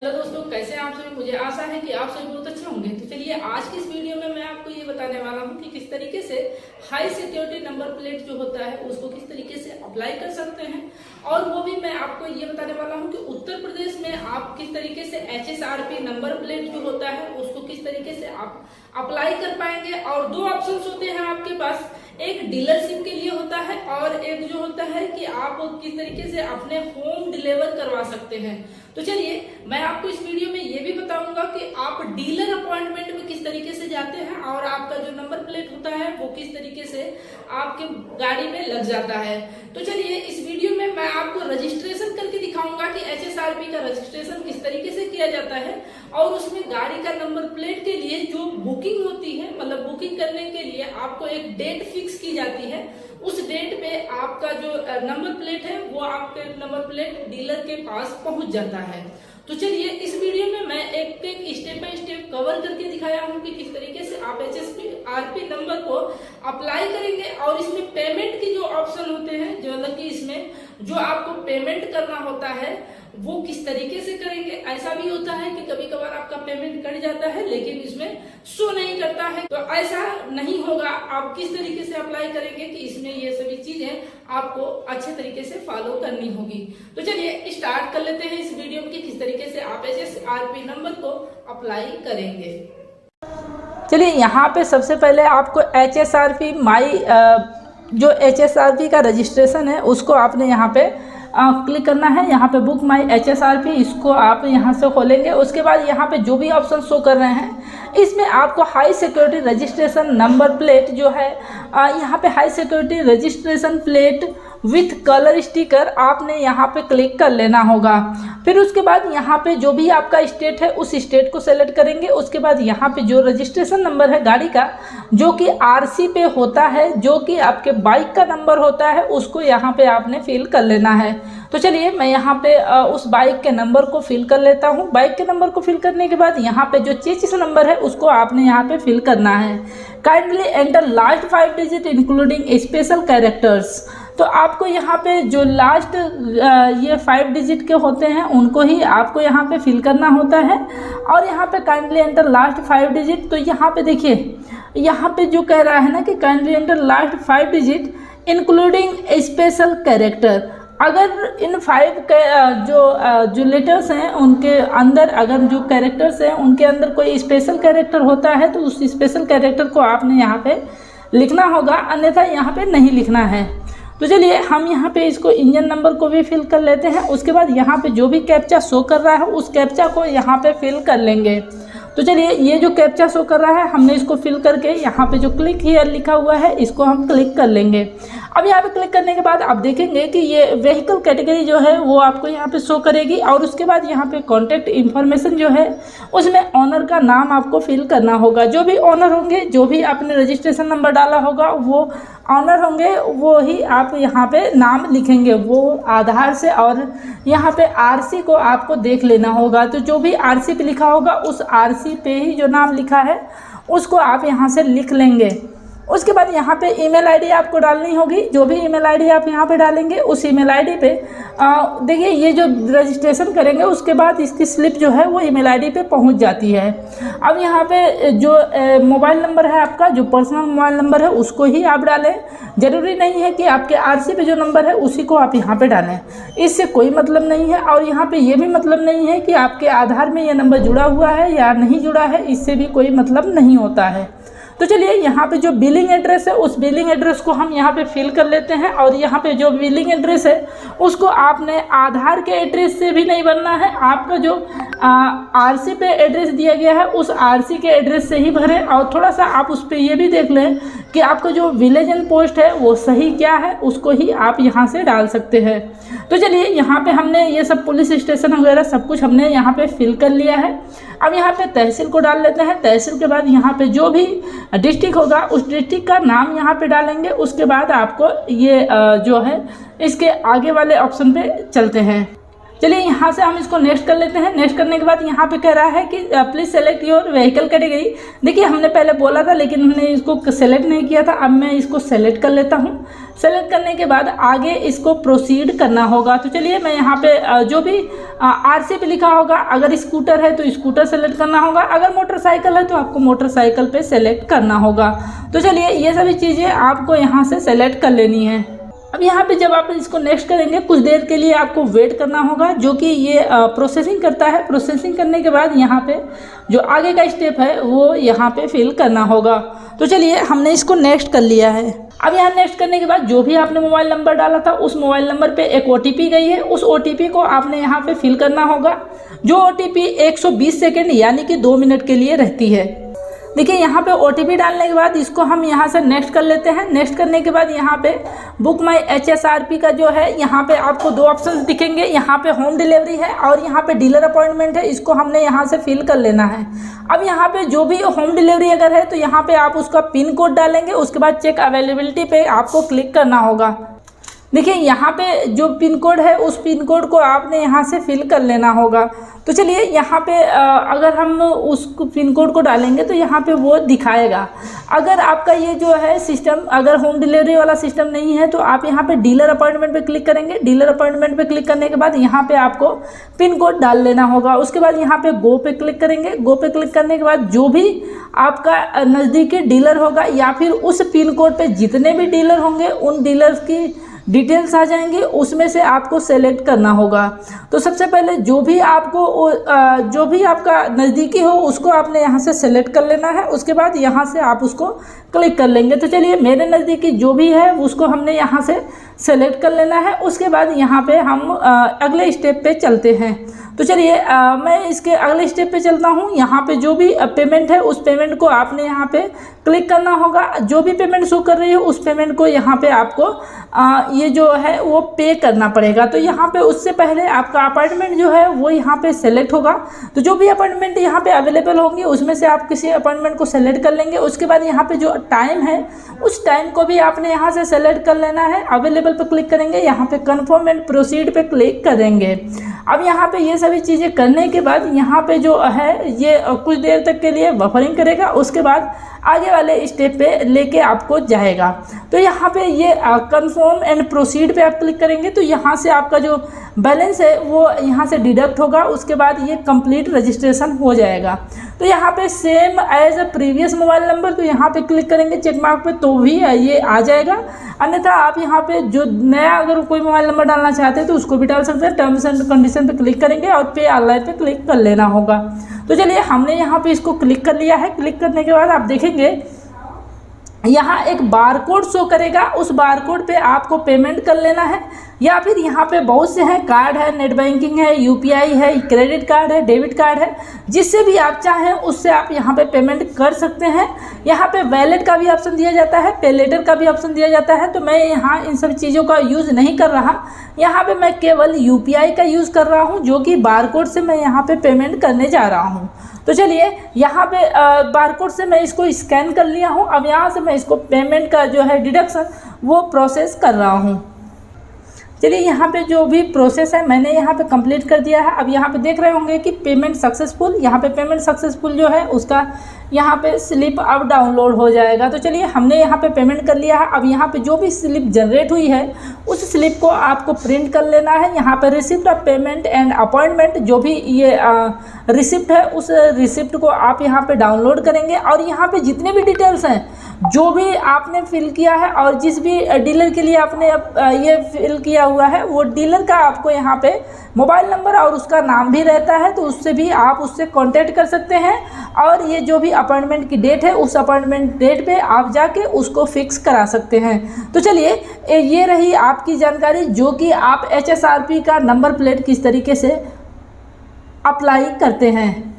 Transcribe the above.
Hello दोस्तों, कैसे हैं आप सभी। मुझे आशा है कि आप सभी बहुत अच्छे होंगे। तो चलिए आज की इस वीडियो में मैं आपको ये बताने वाला हूँ कि किस तरीके से हाई सिक्योरिटी नंबर प्लेट जो होता है उसको किस तरीके से अप्लाई कर सकते हैं, और वो भी मैं आपको ये बताने वाला हूँ कि उत्तर प्रदेश में आप किस तरीके से HSRP नंबर प्लेट जो होता है उसको किस तरीके से आप अप्लाई कर पाएंगे। और दो ऑप्शन होते हैं आपके पास, एक डीलरशिप के लिए होता है और एक जो होता है कि आप किस तरीके से अपने होम डिलीवर करवा सकते हैं। तो चलिए मैं आपको इस वीडियो में ये भी बताऊंगा कि आप डीलर अपॉइंटमेंट में किस तरीके से जाते हैं और आपका जो नंबर प्लेट होता है वो किस तरीके से आपके गाड़ी में लग जाता है। तो चलिए इस वीडियो में मैं आपको रजिस्ट्रेशन करके दिखाऊंगा कि HSRP का रजिस्ट्रेशन किस तरीके से किया जाता है, और उसमें गाड़ी का नंबर प्लेट के लिए जो बुकिंग होती है, मतलब बुकिंग करने के लिए आपको एक डेट फिक्स की जाती है। उस डेट पे आपका जो नंबर प्लेट है वो आपके नंबर प्लेट डीलर के पास पहुंच जाता है। तो चलिए इस वीडियो में मैं एक स्टेप बाय स्टेप कवर करके दिखाया हूं कि किस तरीके से आप HSRP नंबर को अप्लाई करेंगे, और इसमें पेमेंट की जो ऑप्शन होते हैं, जो मतलब कि इसमें जो आपको पेमेंट करना होता है वो किस तरीके से करेंगे। ऐसा भी होता है कि कभी कभार आपका पेमेंट कट जाता है लेकिन इसमें शो नहीं करता है, तो ऐसा नहीं होगा। आप किस तरीके से अप्लाई करेंगे कि इसमें ये सभी चीजें आपको अच्छे तरीके से फॉलो करनी होगी। तो चलिए स्टार्ट कर लेते हैं इस वीडियो में कि किस तरीके से आप HSRP नंबर को अप्लाई करेंगे। चलिए यहाँ पे सबसे पहले आपको HSRP जो HSRP का रजिस्ट्रेशन है उसको आपने यहाँ पे क्लिक करना है। यहाँ पे बुक माई HSRP, इसको आप यहाँ से खोलेंगे। उसके बाद यहाँ पे जो भी ऑप्शन शो कर रहे हैं इसमें आपको high security registration number plate जो है, यहाँ पे high security registration plate with colour sticker आपने यहाँ पे क्लिक कर लेना होगा। फिर उसके बाद यहाँ पे जो भी आपका स्टेट है उस स्टेट को सेलेक्ट करेंगे। उसके बाद यहाँ पे जो रजिस्ट्रेशन नंबर है गाड़ी का, जो कि RC पे होता है, जो कि आपके बाइक का नंबर होता है, उसको यहाँ पे आपने फिल कर लेना है। तो चलिए मैं यहाँ पे उस बाइक के नंबर को फिल कर लेता हूँ। बाइक के नंबर को फिल करने के बाद यहाँ पे जो चेसिस नंबर है उसको आपने यहाँ पे फिल करना है। Kindly enter last 5 digit including special characters. तो आपको यहाँ पे जो लास्ट ये 5 डिजिट के होते हैं उनको ही आपको यहाँ पे फिल करना होता है। और यहाँ पे काइंडली एंटर लास्ट 5 डिजिट, तो यहाँ पे देखिए यहाँ पे जो कह रहा है ना कि kindly enter last 5 digit including special character. अगर इन 5 के जो लेटर्स हैं उनके अंदर, अगर जो कैरेक्टर्स हैं उनके अंदर कोई स्पेशल कैरेक्टर होता है तो उस स्पेशल कैरेक्टर को आपने यहाँ पे लिखना होगा, अन्यथा यहाँ पे नहीं लिखना है। तो चलिए हम यहाँ पे इसको इंजन नंबर को भी फिल कर लेते हैं। उसके बाद यहाँ पे जो भी कैप्चा शो कर रहा है उस कैप्चा को यहाँ पे फिल कर लेंगे। तो चलिए ये जो कैप्चा शो कर रहा है हमने इसको फिल करके यहाँ पे जो क्लिक हियर लिखा हुआ है इसको हम क्लिक कर लेंगे। अब यहाँ पे क्लिक करने के बाद आप देखेंगे कि ये व्हीकल कैटेगरी जो है वो आपको यहाँ पे शो करेगी, और उसके बाद यहाँ पे कॉन्टैक्ट इन्फॉर्मेशन जो है उसमें ऑनर का नाम आपको फिल करना होगा। जो भी ऑनर होंगे, जो भी आपने रजिस्ट्रेशन नंबर डाला होगा वो ऑनर होंगे, वो ही आप यहाँ पे नाम लिखेंगे वो आधार से। और यहाँ पे RC को आपको देख लेना होगा, तो जो भी RC पे लिखा होगा उस RC पे ही जो नाम लिखा है उसको आप यहाँ से लिख लेंगे। उसके बाद यहाँ पे ईमेल आईडी आपको डालनी होगी। जो भी ईमेल आईडी आप यहाँ पे डालेंगे उस ईमेल आईडी पे देखिए ये जो रजिस्ट्रेशन करेंगे उसके बाद इसकी स्लिप जो है वो ईमेल आईडी पे पहुँच जाती है। अब यहाँ पे जो मोबाइल नंबर है आपका, जो पर्सनल मोबाइल नंबर है उसको ही आप डालें। ज़रूरी नहीं है कि आपके RC पे जो नंबर है उसी को आप यहाँ पे डालें, इससे कोई मतलब नहीं है। और यहाँ पे ये भी मतलब नहीं है कि आपके आधार में ये नंबर जुड़ा हुआ है या नहीं जुड़ा है, इससे भी कोई मतलब नहीं होता है। तो चलिए यहाँ पे जो बिलिंग एड्रेस है उस बिलिंग एड्रेस को हम यहाँ पे फिल कर लेते हैं। और यहाँ पे जो बिलिंग एड्रेस है उसको आपने आधार के एड्रेस से भी नहीं भरना है, आपका जो RC पे एड्रेस दिया गया है उस RC के एड्रेस से ही भरें। और थोड़ा सा आप उस पर ये भी देख लें कि आपका जो विलेज एंड पोस्ट है वो सही क्या है, उसको ही आप यहाँ से डाल सकते हैं। तो चलिए यहाँ पे हमने ये सब पुलिस स्टेशन वगैरह सब कुछ हमने यहाँ पे फिल कर लिया है। अब यहाँ पे तहसील को डाल लेते हैं। तहसील के बाद यहाँ पे जो भी डिस्ट्रिक्ट होगा उस डिस्ट्रिक्ट का नाम यहाँ पे डालेंगे। उसके बाद आपको ये जो है इसके आगे वाले ऑप्शन पे चलते हैं। चलिए यहाँ से हम इसको नेक्स्ट कर लेते हैं। नेक्स्ट करने के बाद यहाँ पे कह रहा है कि please select your vehicle category. देखिए हमने पहले बोला था लेकिन हमने इसको सेलेक्ट नहीं किया था, अब मैं इसको सेलेक्ट कर लेता हूँ। सेलेक्ट करने के बाद आगे इसको प्रोसीड करना होगा। तो चलिए मैं यहाँ पे जो भी RC पे लिखा होगा, अगर स्कूटर है तो स्कूटर सेलेक्ट करना होगा, अगर मोटरसाइकिल है तो आपको मोटरसाइकिल पे सेलेक्ट करना होगा। तो चलिए ये सभी चीज़ें आपको यहाँ से सेलेक्ट कर लेनी है। अब यहाँ पे जब आप इसको नेक्स्ट करेंगे कुछ देर के लिए आपको वेट करना होगा, जो कि ये प्रोसेसिंग करता है। प्रोसेसिंग करने के बाद यहाँ पे जो आगे का स्टेप है वो यहाँ पे फिल करना होगा। तो चलिए हमने इसको नेक्स्ट कर लिया है। अब यहाँ नेक्स्ट करने के बाद जो भी आपने मोबाइल नंबर डाला था उस मोबाइल नंबर पे एक OTP गई है, उस OTP को आपने यहाँ पे फिल करना होगा, जो OTP 120 सेकेंड यानी कि 2 मिनट के लिए रहती है। देखिए यहाँ पे OTP डालने के बाद इसको हम यहाँ से नेक्स्ट कर लेते हैं। नेक्स्ट करने के बाद यहाँ पे बुक माई HSRP का जो है यहाँ पे आपको 2 ऑप्शंस दिखेंगे। यहाँ पे होम डिलीवरी है और यहाँ पे डीलर अपॉइंटमेंट है, इसको हमने यहाँ से फिल कर लेना है। अब यहाँ पे जो भी होम डिलीवरी अगर है तो यहाँ पे आप उसका पिन कोड डालेंगे, उसके बाद चेक अवेलेबिलिटी पे आपको क्लिक करना होगा। देखिए यहाँ पे जो पिन कोड है उस पिन कोड को आपने यहाँ से फिल कर लेना होगा। तो चलिए यहाँ पे अगर हम उस पिन कोड को डालेंगे तो यहाँ पे वो दिखाएगा। अगर आपका ये जो है सिस्टम अगर होम डिलीवरी वाला सिस्टम नहीं है तो आप यहाँ पे डीलर अपॉइंटमेंट पे क्लिक करेंगे। डीलर अपॉइंटमेंट पे क्लिक करने के बाद यहाँ पे आपको पिन कोड डाल लेना होगा। उसके बाद यहाँ पे गो पे क्लिक करेंगे। गो पे क्लिक करने के बाद जो भी आपका नज़दीकी डीलर होगा या फिर उस पिन कोड पे जितने भी डीलर होंगे उन डीलर्स की डिटेल्स आ जाएंगी, उसमें से आपको सेलेक्ट करना होगा। तो सबसे पहले जो भी आपका नज़दीकी हो उसको आपने यहाँ से सेलेक्ट कर लेना है। उसके बाद यहाँ से आप उसको क्लिक कर लेंगे। तो चलिए मेरे नज़दीकी जो भी है उसको हमने यहाँ से सेलेक्ट कर लेना है। उसके बाद यहाँ पे हम अगले स्टेप पे चलते हैं। तो चलिए मैं इसके अगले स्टेप पे चलता हूँ। यहाँ पे जो भी पेमेंट है उस पेमेंट को आपने यहाँ पे क्लिक करना होगा। जो भी पेमेंट शो कर रही है उस पेमेंट को यहाँ पे आपको ये जो है वो पे करना पड़ेगा। तो यहाँ पे उससे पहले आपका अपॉइंटमेंट जो है वो यहाँ पे सेलेक्ट होगा। तो जो भी अपॉइंटमेंट यहाँ पे अवेलेबल होंगी उसमें से आप किसी अपॉइंटमेंट को सेलेक्ट कर लेंगे। उसके बाद यहाँ पे जो टाइम है उस टाइम को भी आपने यहाँ से सेलेक्ट कर लेना है। अवेलेबल पे क्लिक करेंगे, यहाँ पे कन्फर्म एंड प्रोसीड पे क्लिक करेंगे। अब यहाँ पे ये सभी चीज़ें करने के बाद यहाँ पे जो है ये कुछ देर तक के लिए बफरिंग करेगा। उसके बाद आगे वाले स्टेप पे लेके आपको जाएगा। तो यहाँ पे ये कन्फर्म एंड प्रोसीड पे आप क्लिक करेंगे तो यहाँ से आपका जो बैलेंस है वो यहाँ से डिडक्ट होगा। उसके बाद ये कंप्लीट रजिस्ट्रेशन हो जाएगा। तो यहाँ पे same as a previous mobile number, तो यहाँ पे क्लिक करेंगे चेक मार्क पे तो भी ये आ जाएगा। अन्यथा आप यहाँ पे जो नया अगर कोई मोबाइल नंबर डालना चाहते हैं तो उसको भी डाल सकते हैं। टर्म्स एंड कंडीशन पे क्लिक करेंगे और पे ऑनलाइन पे क्लिक कर लेना होगा। तो चलिए हमने यहाँ पे इसको क्लिक कर लिया है। क्लिक करने के बाद आप देखेंगे यहाँ एक बारकोड शो करेगा, उस बारकोड पे आपको पेमेंट कर लेना है। या फिर यहाँ पे बहुत से हैं, कार्ड है, नेट बैंकिंग है, UPI है, क्रेडिट कार्ड है, डेबिट कार्ड है, जिससे भी आप चाहें उससे आप यहाँ पे पेमेंट कर सकते हैं। यहाँ पे वैलेट का भी ऑप्शन दिया जाता है, पे लेटर का भी ऑप्शन दिया जाता है। तो मैं यहाँ इन सब चीज़ों का यूज़ नहीं कर रहा, यहाँ पे मैं केवल UPI का यूज़ कर रहा हूँ, जो कि बारकोड से मैं यहाँ पे पेमेंट करने जा रहा हूँ। तो चलिए यहाँ पे बारकोड से मैं इसको स्कैन कर लिया हूँ। अब यहाँ से मैं इसको पेमेंट का जो है डिडक्शन वो प्रोसेस कर रहा हूँ। चलिए यहाँ पे जो भी प्रोसेस है मैंने यहाँ पे कंप्लीट कर दिया है। अब यहाँ पे देख रहे होंगे कि पेमेंट सक्सेसफुल, यहाँ पे पेमेंट सक्सेसफुल जो है उसका यहाँ पे स्लिप अब डाउनलोड हो जाएगा। तो चलिए हमने यहाँ पे पेमेंट कर लिया है। अब यहाँ पे जो भी स्लिप जनरेट हुई है उस स्लिप को आपको प्रिंट कर लेना है। यहाँ पे receipt of payment and appointment जो भी ये रिसिप्ट है उस रिसिप्ट को आप यहाँ पे डाउनलोड करेंगे। और यहाँ पे जितने भी डिटेल्स हैं जो भी आपने फिल किया है और जिस भी डीलर के लिए आपने ये फिल किया हुआ है वो डीलर का आपको यहाँ पे मोबाइल नंबर और उसका नाम भी रहता है, तो उससे भी आप उससे कांटेक्ट कर सकते हैं। और ये जो भी अपॉइंटमेंट की डेट है उस अपॉइंटमेंट डेट पे आप जाके उसको फिक्स करा सकते हैं। तो चलिए ये रही आपकी जानकारी, जो कि आप HSRP का नंबर प्लेट किस तरीके से अप्लाई करते हैं।